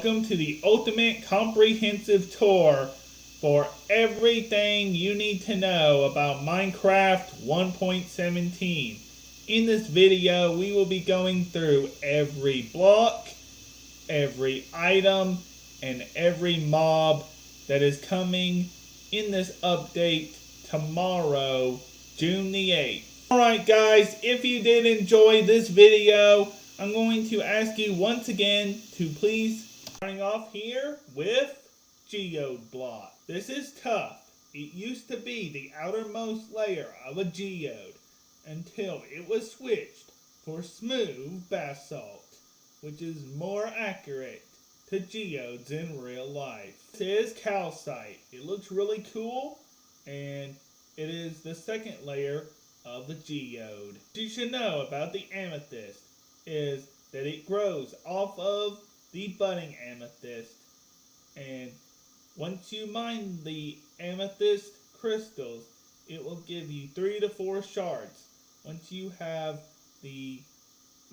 Welcome to the ultimate comprehensive tour for everything you need to know about Minecraft 1.17. In this video, we will be going through every block, every item, and every mob that is coming in this update tomorrow, June the 8th. Alright guys, if you did enjoy this video, I'm going to ask you once again to please starting off here with geode block. This is tough. It used to be the outermost layer of a geode until it was switched for smooth basalt, which is more accurate to geodes in real life. This is calcite. It looks really cool, and it is the second layer of the geode. What you should know about the amethyst is that it grows off of the budding amethyst, and once you mine the amethyst crystals, it will give you 3 to 4 shards. Once you have the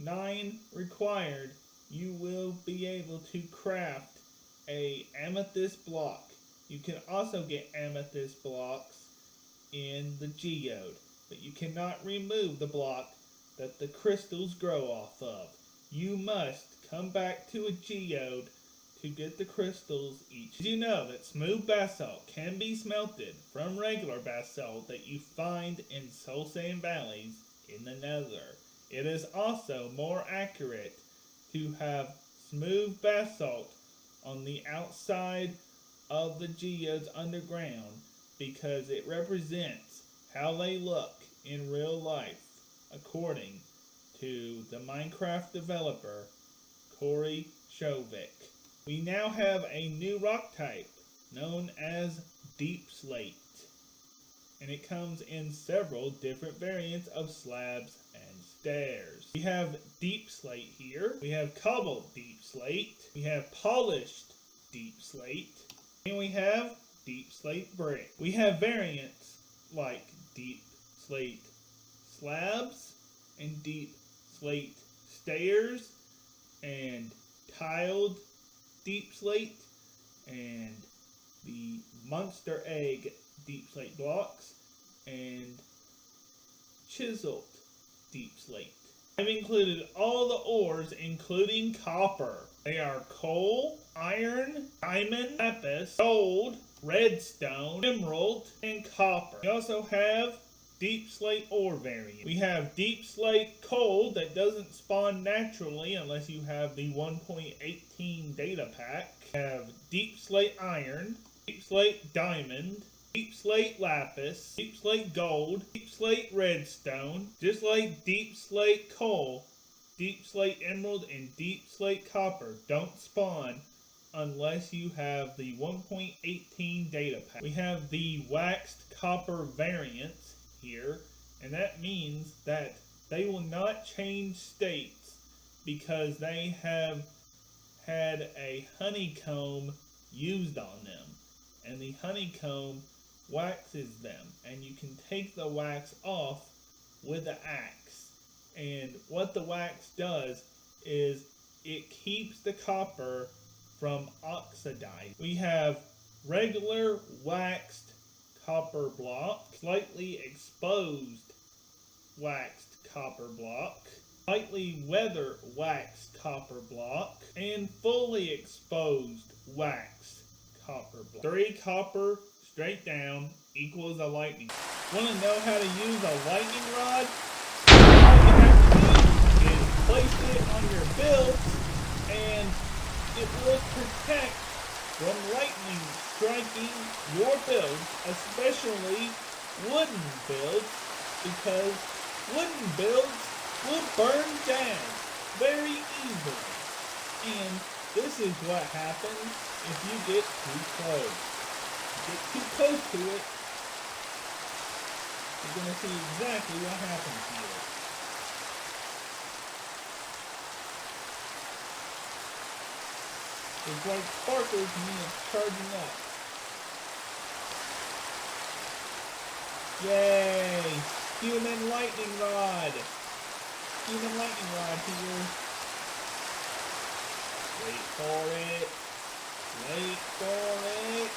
9 required, you will be able to craft a amethyst block. You can also get amethyst blocks in the geode, but you cannot remove the block that the crystals grow off of. You must come back to a geode to get the crystals each. Did you know that smooth basalt can be smelted from regular basalt that you find in soul sand valleys in the nether? It is also more accurate to have smooth basalt on the outside of the geodes underground because it represents how they look in real life, according to the Minecraft developer Corey Shovik. We now have a new rock type known as deep slate, and it comes in several different variants of slabs and stairs. We have deep slate here, we have cobbled deep slate, we have polished deep slate, and we have deep slate brick. We have variants like deep slate slabs and deep slate stairs and tiled deep slate and the monster egg deep slate blocks and chiseled deep slate. I've included all the ores including copper. They are coal, iron, diamond, lapis, gold, redstone, emerald, and copper. We also have deep slate ore variant. We have deep slate coal that doesn't spawn naturally unless you have the 1.18 data pack. We have deep slate iron, deep slate diamond, deep slate lapis, deep slate gold, deep slate redstone. Just like deep slate coal, deep slate emerald, and deep slate copper don't spawn unless you have the 1.18 data pack. We have the waxed copper variants here, and that means that they will not change states because they have had a honeycomb used on them, and the honeycomb waxes them, and you can take the wax off with an axe. And what the wax does is it keeps the copper from oxidizing. We have regular waxed copper block, slightly exposed waxed copper block, slightly weather waxed copper block, and fully exposed waxed copper block. 3 copper straight down equals a lightning. Want to know how to use a lightning rod? All you have to do is place it on your build, and it will protect from lightning striking your builds, especially wooden builds, because wooden builds will burn down very easily. And this is what happens if you get too close. Get too close to it, you're going to see exactly what happens here. It's like sparkles when it's charging up. Yay! Human lightning rod! Human lightning rod here. Wait for it. for it.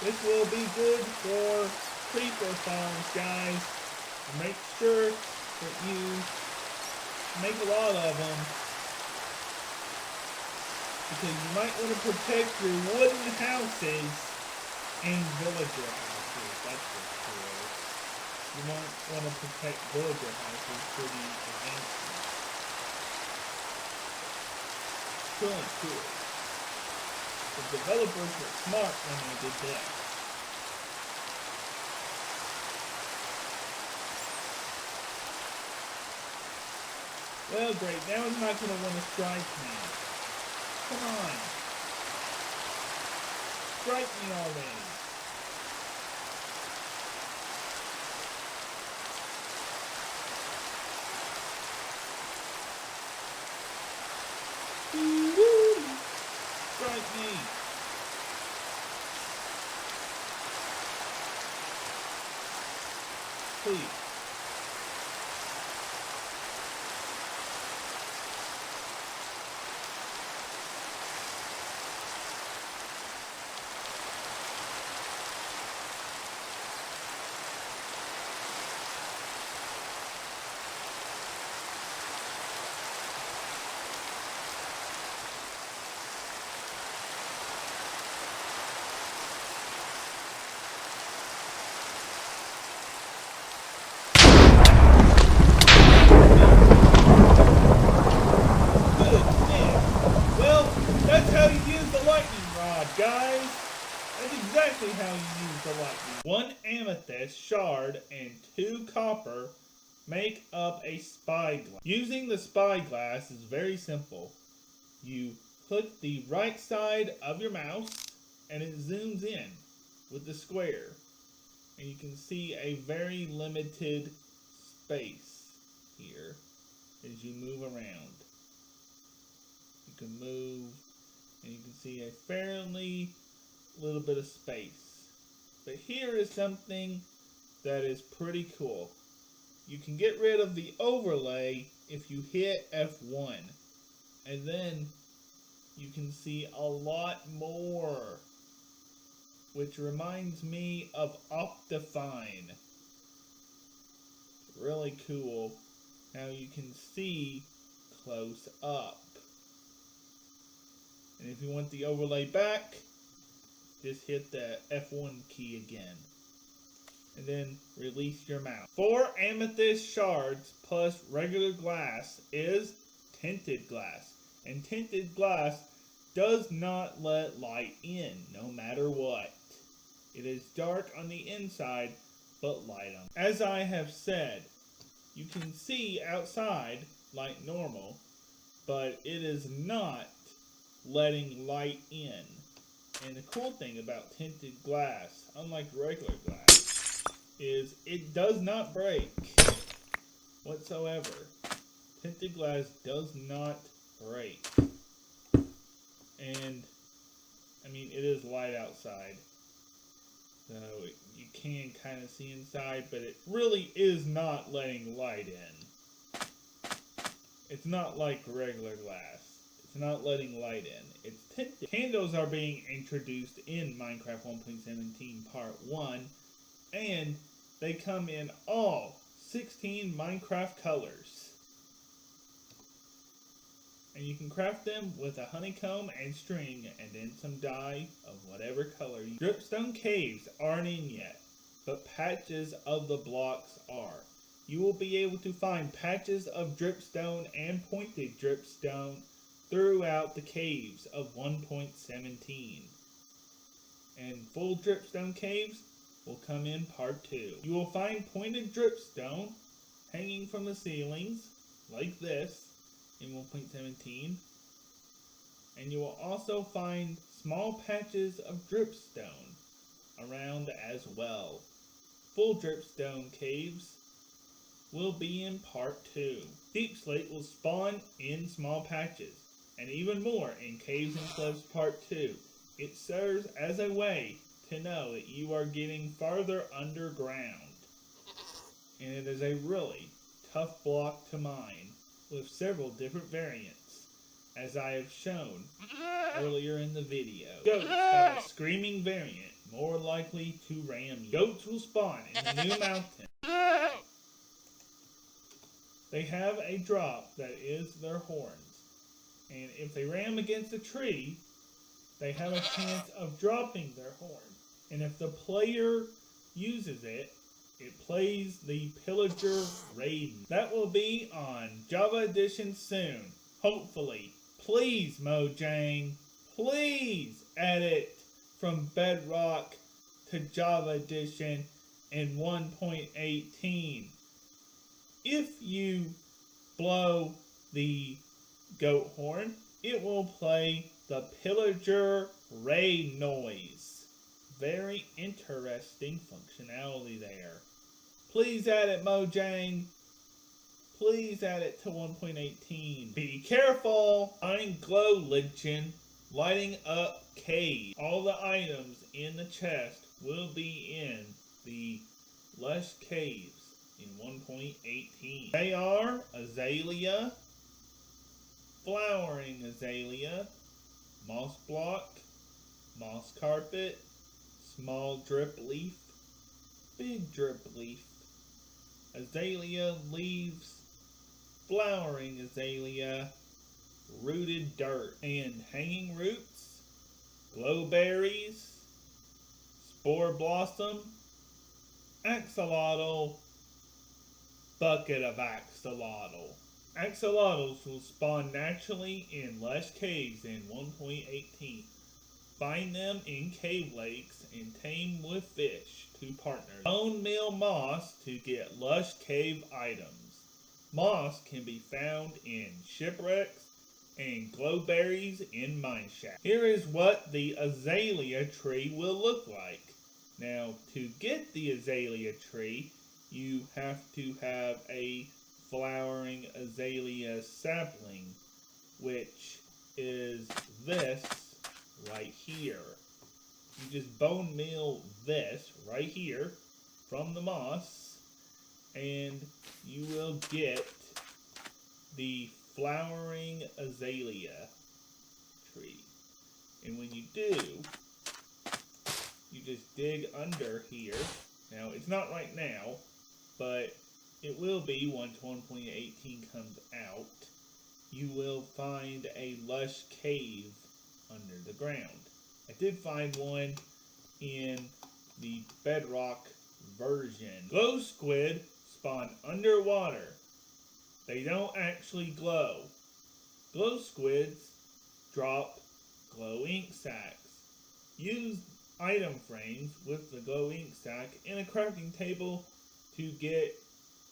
This will be good for creeper farms, guys. Make sure that you make a lot of them, because you might want to protect your wooden houses and villager houses. That's for sure. You might want to protect villager houses for the advancement. Really cool. The developers were smart when they did that. Well, great. Now he's not going to want to strike me. Come on. Strike me already. Woo-hoo! Strike me. Please. Guys, that's exactly how you use the lightning. 1 amethyst shard and 2 copper make up a spyglass. Using the spyglass is very simple. You click the right side of your mouse and it zooms in with the square. And you can see a very limited space here as you move around. You can move and you can see a fairly little bit of space. But here is something that is pretty cool. You can get rid of the overlay if you hit F1. And then you can see a lot more. Which reminds me of Optifine. Really cool how you can see close up. And if you want the overlay back, just hit the F1 key again. And then release your mouse. 4 amethyst shards plus regular glass is tinted glass. And tinted glass does not let light in, no matter what. It is dark on the inside, but light on. As I have said, you can see outside like normal, but it is not letting light in. And the cool thing about tinted glass, unlike regular glass, is it does not break whatsoever. Tinted glass does not break. And, I mean, it is light outside. So you can kind of see inside, but it really is not letting light in. It's not like regular glass. It's not letting light in. It's tinted. Candles are being introduced in Minecraft 1.17 Part 1, and they come in all 16 Minecraft colors. And you can craft them with a honeycomb and string, and then some dye of whatever color. Dripstone caves aren't in yet, but patches of the blocks are. You will be able to find patches of dripstone and pointed dripstone throughout the caves of 1.17. And full dripstone caves will come in Part 2. You will find pointed dripstone hanging from the ceilings, like this, in 1.17. And you will also find small patches of dripstone around as well. Full dripstone caves will be in Part 2. Deep slate will spawn in small patches, and even more in Caves and Cliffs Part 2. It serves as a way to know that you are getting farther underground. And it is a really tough block to mine, with several different variants. as I have shown earlier in the video. Goats have a screaming variant, more likely to ram you. Goats will spawn in the new mountain. They have a drop that is their horns, and if they ram against a tree, they have a chance of dropping their horn. And if the player uses it, it plays the Pillager Raiden. That will be on Java Edition soon, hopefully. Please, Mojang, please add it from Bedrock to Java Edition in 1.18. If you blow the goat horn, it will play the Pillager Raid noise. Very interesting functionality there. Please add it, Mojang. Please add it to 1.18. Be careful! Find Glow Lichen lighting up cave. All the items in the chest will be in the Lush Caves in 1.18. They are Azalea, Flowering Azalea, Moss Block, Moss Carpet, Small Drip Leaf, Big Drip Leaf, Azalea Leaves, Flowering Azalea, Rooted Dirt, and Hanging Roots, Glowberries, Spore Blossom, Axolotl, Bucket of Axolotl. Axolotls will spawn naturally in Lush Caves in 1.18. Find them in cave lakes and tame with fish to partner. Bone meal moss to get Lush Cave items. Moss can be found in shipwrecks and glowberries in mineshaft. Here is what the azalea tree will look like. Now, to get the azalea tree, you have to have a flowering azalea sapling, which is this right here. You just bone meal this right here from the moss, and you will get the flowering azalea tree. And when you do, you just dig under here. Now, it's not right now, but it will be once 1.18 comes out. You will find a lush cave under the ground. I did find one in the Bedrock version. Glow squid spawn underwater. They don't actually glow. Glow squids drop glow ink sacks. Use item frames with the glow ink sack in a crafting table to get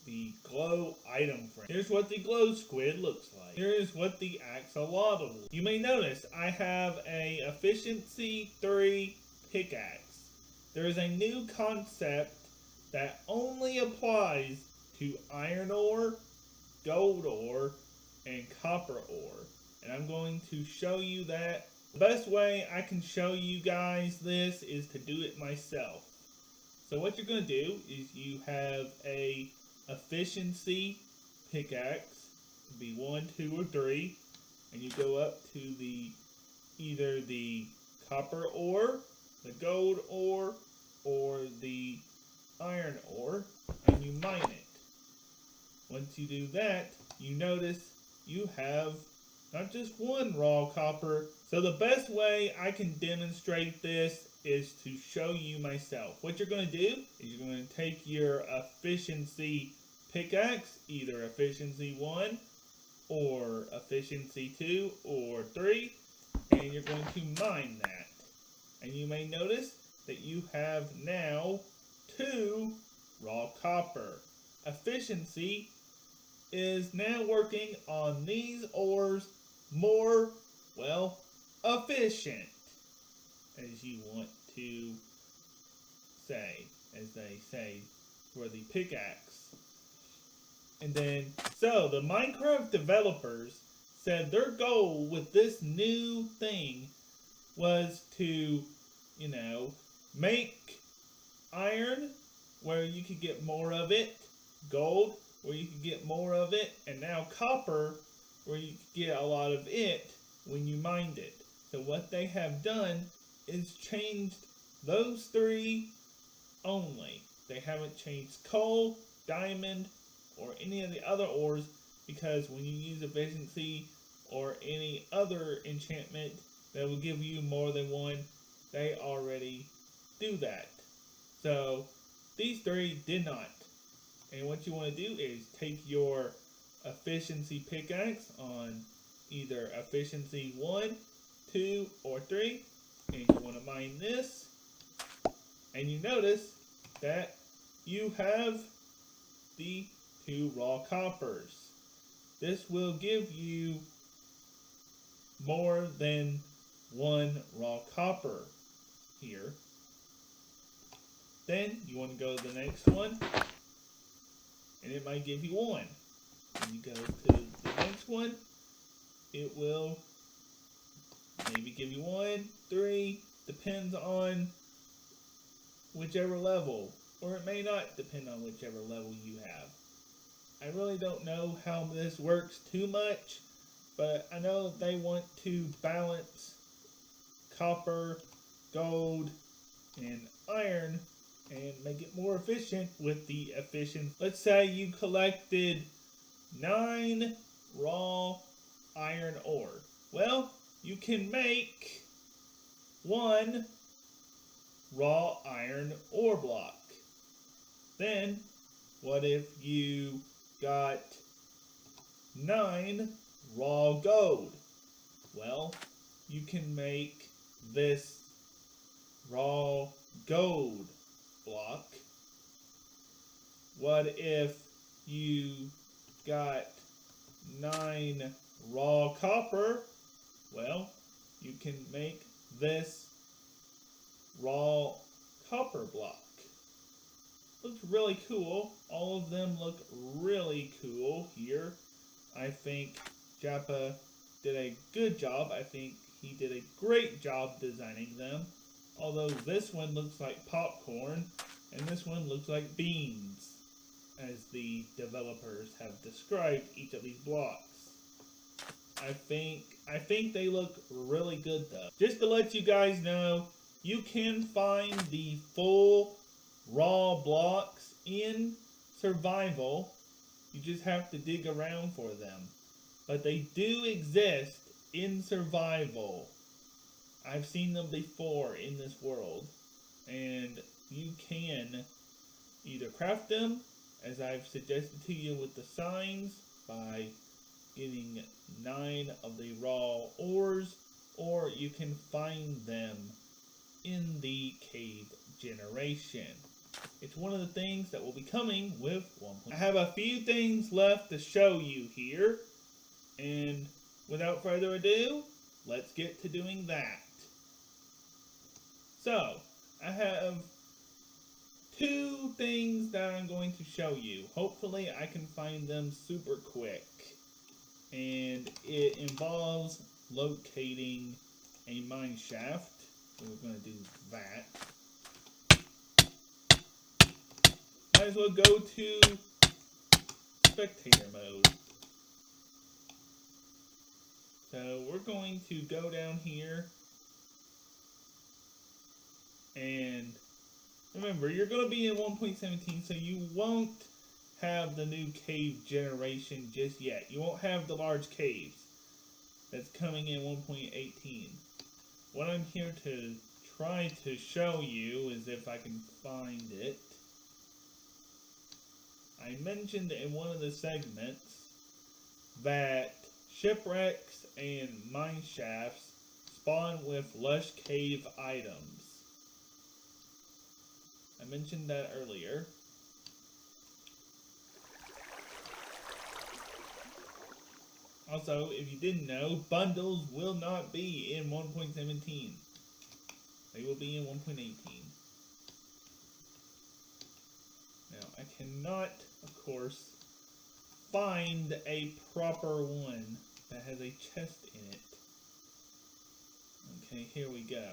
the glow item frame. Here's what the glow squid looks like. Here is what the axolotl. You may notice I have a efficiency 3 pickaxe. There is a new concept that only applies to iron ore, gold ore, and copper ore. And I'm going to show you that. The best way I can show you guys this is to do it myself. So what you're going to do is you have a efficiency pickaxe, be 1, 2, or 3, and you go up to the either the copper ore, the gold ore, or the iron ore, and you mine it. Once you do that, you notice you have not just one raw copper. So the best way I can demonstrate this is to show you myself. What you're going to do is you're going to take your efficiency pickaxe, either efficiency 1 or efficiency 2 or 3, and you're going to mine that. And you may notice that you have now 2 raw copper. Efficiency is now working on these ores more, well, efficient, as you want to say, as they say for the pickaxe. And then, so the Minecraft developers said their goal with this new thing was to, make iron where you could get more of it, gold where you could get more of it, and now copper where you get a lot of it when you mined it. So what they have done is changed those three only. They haven't changed coal, diamond, or any of the other ores, because when you use efficiency or any other enchantment that will give you more than one, they already do that. So these three did not. And what you want to do is take your efficiency pickaxe on either efficiency 1, 2, or 3, and you want to mine this, and you notice that you have the 2 raw coppers. This will give you more than 1 raw copper here. Then you want to go to the next one, and it might give you 1. When you go to the next one, it will maybe give you 1, 3, depends on whichever level, or it may not depend on whichever level you have. I really don't know how this works too much, but I know they want to balance copper, gold, and iron and make it more efficient with the efficient. Let's say you collected 9 raw iron ore. Well, you can make 1 raw iron ore block. Then, what if you got 9 raw gold? Well, you can make this raw gold block. What if you got 9 raw copper? Well, you can make this raw copper block. Looks really cool. All of them look really cool here. I think Jappa did a good job. I think he did a great job designing them. Although this one looks like popcorn and this one looks like beans, as the developers have described each of these blocks. I think they look really good though. Just to let you guys know, you can find the full raw blocks in survival. You just have to dig around for them. But they do exist in survival. I've seen them before in this world. And you can either craft them, as I've suggested to you with the signs, by getting 9 of the raw ores, or you can find them in the cave generation. It's one of the things that will be coming with 1.0. I have a few things left to show you here, and without further ado, let's get to doing that. So, I have 2 things that I'm going to show you. Hopefully I can find them super quick. And it involves locating a mine shaft. So we're going to do that. Might as well go to spectator mode. So we're going to go down here. And remember, you're going to be in 1.17, so you won't have the new cave generation just yet. You won't have the large caves that's coming in 1.18. What I'm here to try to show you is if I can find it. I mentioned in one of the segments that shipwrecks and mine shafts spawn with lush cave items. I mentioned that earlier. Also, if you didn't know, bundles will not be in 1.17. They will be in 1.18. Now, I cannot, of course, find a proper one that has a chest in it. Okay, here we go.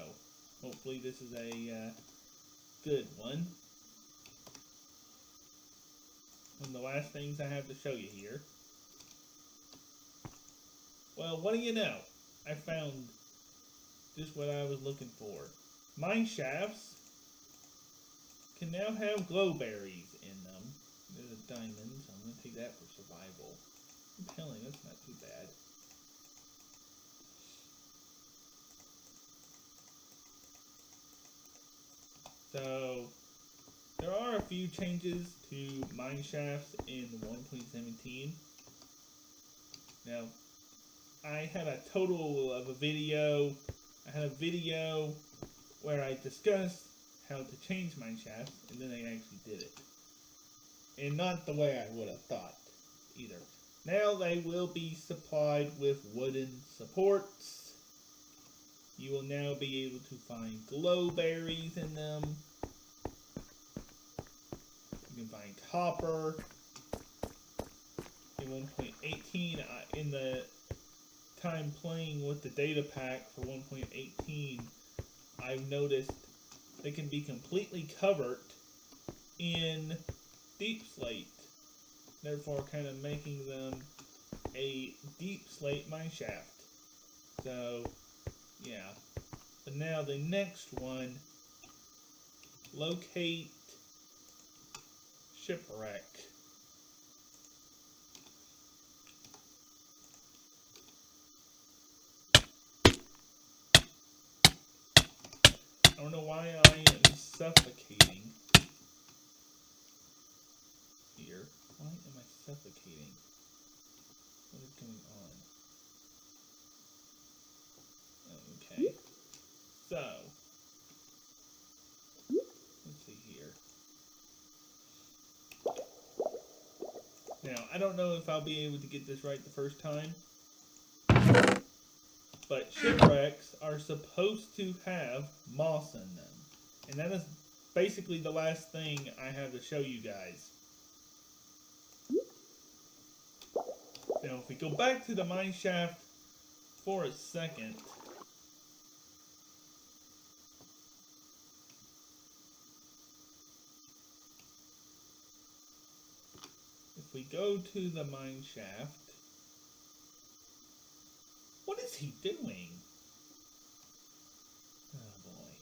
Hopefully this is a good one. One of the last things I have to show you here. Well, what do you know? I found just what I was looking for. Mine shafts can now have glow berries in them. There's a diamond, so I'm going to take that for survival. Compelling, that's not too bad. So, there are a few changes to mine shafts in 1.17. Now, I had a total of a video. I had a video where I discussed how to change mine shafts, and then I actually did it. And not the way I would have thought, either. Now they will be supplied with wooden supports. You will now be able to find glow berries in them. You can find copper. In 1.18, in the time playing with the data pack for 1.18, I've noticed they can be completely covered in deep slate, therefore kind of making them a deep slate mineshaft. So, yeah. But now the next one, locate shipwreck. I don't know why I am suffocating here. Why am I suffocating? What is going on? Okay. So, let's see here. Now, I don't know if I'll be able to get this right the first time, but shipwrecks are supposed to have moss in them. And that is basically the last thing I have to show you guys. Now, if we go back to the mine shaft for a second, if we go to the mine shaft, what is he doing? Oh boy.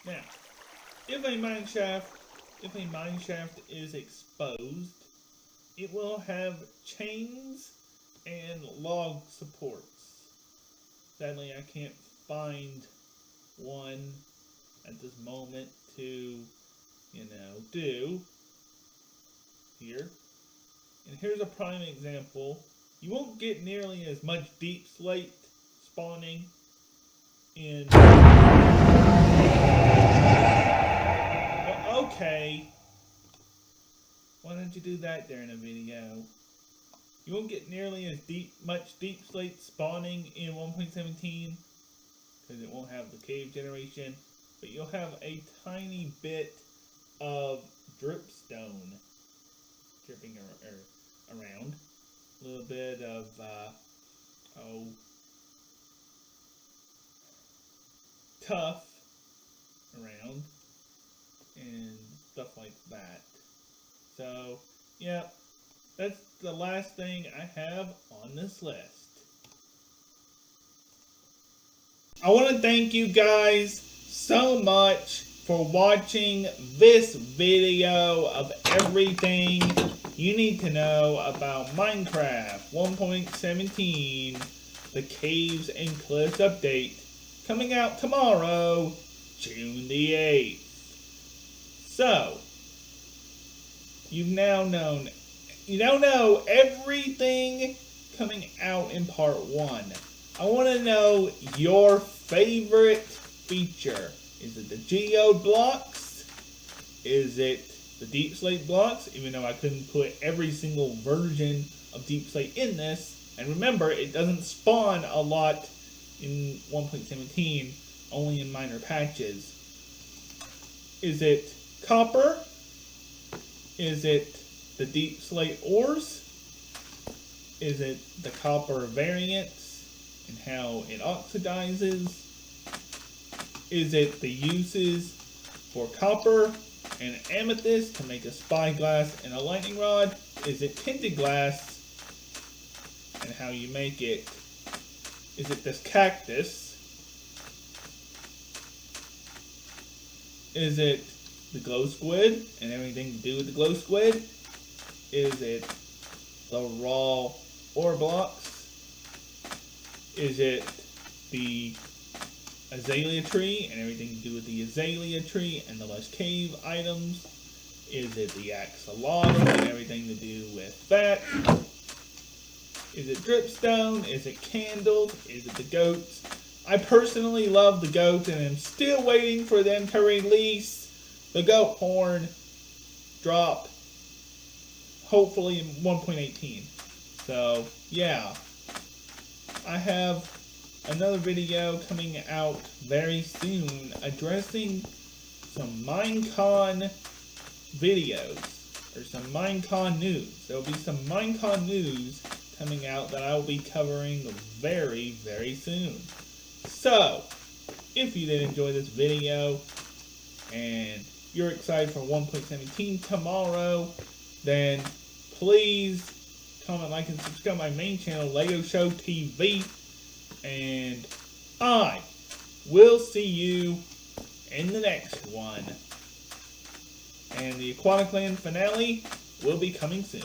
Now, if a mine shaft is exposed, it will have chains and log supports. Sadly, I can't find one at this moment to, do here. And here's a prime example. You won't get nearly as much deep slate spawning in... Well, okay. Why don't you do that during a video? You won't get nearly as much deep slate spawning in 1.17 because it won't have the cave generation, but you'll have a tiny bit of dripstone dripping around. A little bit of tuff around and stuff like that. So, yeah, that's the last thing I have on this list. I want to thank you guys so much for watching this video of everything you need to know about Minecraft 1.17, the Caves and Cliffs update, coming out tomorrow, June the 8th. So, you now know everything coming out in part 1. I want to know your favorite feature. Is it the geode blocks? Is it the deep slate blocks? Even though I couldn't put every single version of deep slate in this. And remember, it doesn't spawn a lot in 1.17, only in minor patches. Is it copper? Is it the deep slate ores? Is it the copper variants and how it oxidizes? Is it the uses for copper and amethyst to make a spyglass and a lightning rod? Is it tinted glass? And how you make it? Is it this cactus? Is it the glow squid and everything to do with the glow squid? Is it the raw ore blocks? Is it the azalea tree and everything to do with the azalea tree and the lush cave items? Is it the axolotl and everything to do with that? Is it dripstone? Is it candles? Is it the goats? I personally love the goats and am still waiting for them to release the goat horn drop, hopefully in 1.18. So, yeah. I have another video coming out very soon addressing some Minecon videos, or some Minecon news. There will be some Minecon news coming out that I will be covering very, very soon. So, if you did enjoy this video, and you're excited for 1.17 tomorrow, then please comment, like, and subscribe to my main channel, Lego Show TV, and I will see you in the next one. And the Aquatic Land finale will be coming soon.